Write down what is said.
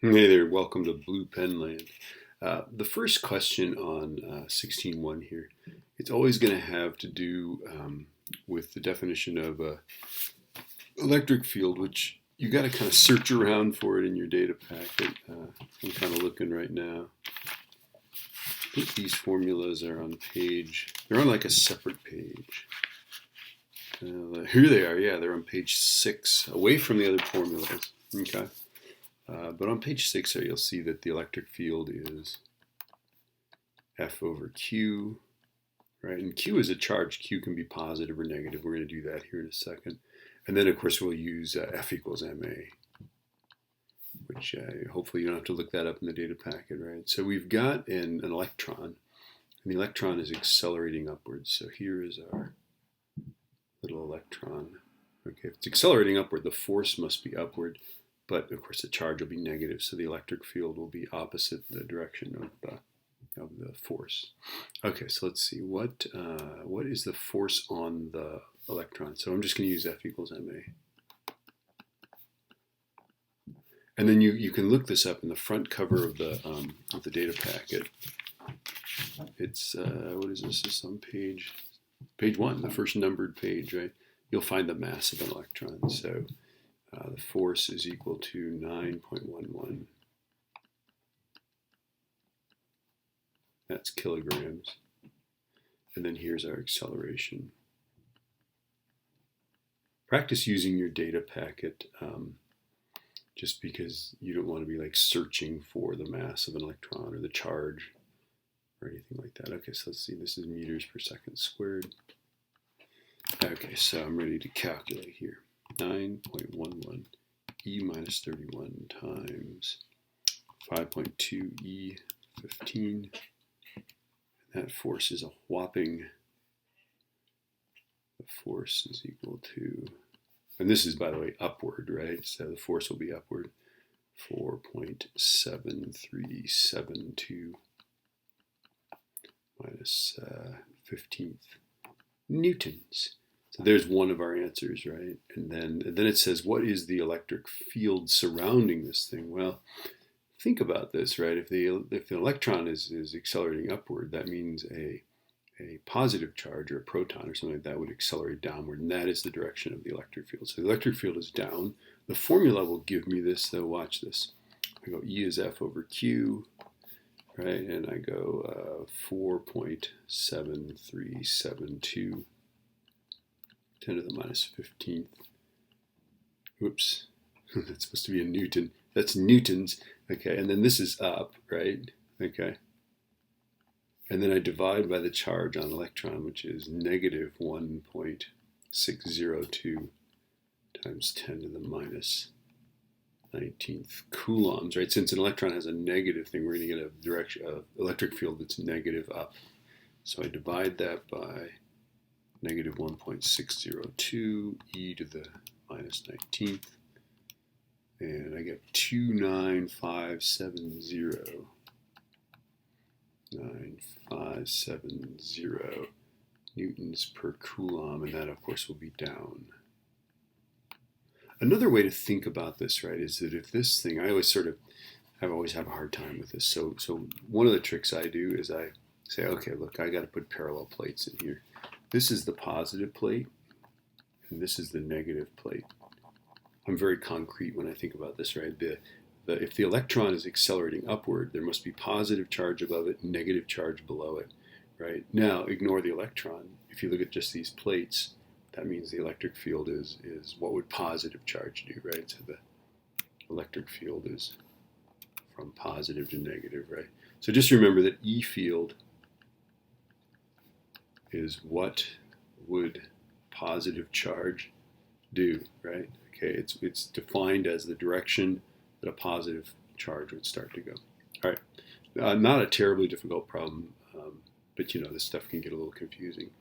Hey there, welcome to Blue Pen Land. The first question on 16.1 here, it's always going to have to do with the definition of electric field, which you got to kind of search around for it in your data packet. I'm kind of looking right now. I think these formulas are on they're on like a separate page. Here they are, yeah, they're on page 6, away from the other formulas. Okay. But on page 6 there, you'll see that the electric field is F over Q, right? And Q is a charge. Q can be positive or negative. We're going to do that here in a second. And then, of course, we'll use F equals ma, which hopefully you don't have to look that up in the data packet, right? So we've got an electron, and the electron is accelerating upwards. So here is our little electron. Okay, if it's accelerating upward, the force must be upward. But of course the charge will be negative, so the electric field will be opposite the direction of the force. Okay, so let's see, what is the force on the electron? So I'm just going to use F equals ma. And then you can look this up in the front cover of the data packet. It's, what is this? This is on page 1, the first numbered page, right? You'll find the mass of an electron. So the force is equal to 9.11. That's kilograms. And then here's our acceleration. Practice using your data packet just because you don't want to be like searching for the mass of an electron or the charge or anything like that. Okay, so let's see, this is meters per second squared. Okay, so I'm ready to calculate here. 9.11 e minus 31 times 5.2 e 15. That force is a whopping, the force is equal to, and this is, by the way, upward, right? So the force will be upward, 4.7372 minus 15th newtons. So there's one of our answers, right? And then it says, what is the electric field surrounding this thing? Well, think about this, right? If the electron is accelerating upward, that means a positive charge or a proton or something like that would accelerate downward, and that is the direction of the electric field. So the electric field is down. The formula will give me this, though. Watch this. I go E is F over Q, right? And I go 4.7372 10 to the minus 15th. Whoops, that's supposed to be a Newton. That's newtons. Okay, and then this is up, right? Okay. And then I divide by the charge on electron, which is negative 1.602 times 10 to the minus 19th coulombs, right? Since an electron has a negative thing, we're going to get a electric field that's negative up. So I divide that by negative 1.602 e to the minus 19th, and I get 29570 newtons per coulomb, and that of course will be down. Another way to think about this, right, is that if this thing, I always have a hard time with this. So one of the tricks I do is I say, okay, look, I got to put parallel plates in here. This is the positive plate, and this is the negative plate. I'm very concrete when I think about this, right? If the electron is accelerating upward, there must be positive charge above it, negative charge below it, right? Now, ignore the electron. If you look at just these plates, that means the electric field is what would positive charge do, right? So the electric field is from positive to negative, right? So just remember that E field is what would positive charge do, right? Okay, it's defined as the direction that a positive charge would start to go. All right, not a terribly difficult problem, but this stuff can get a little confusing.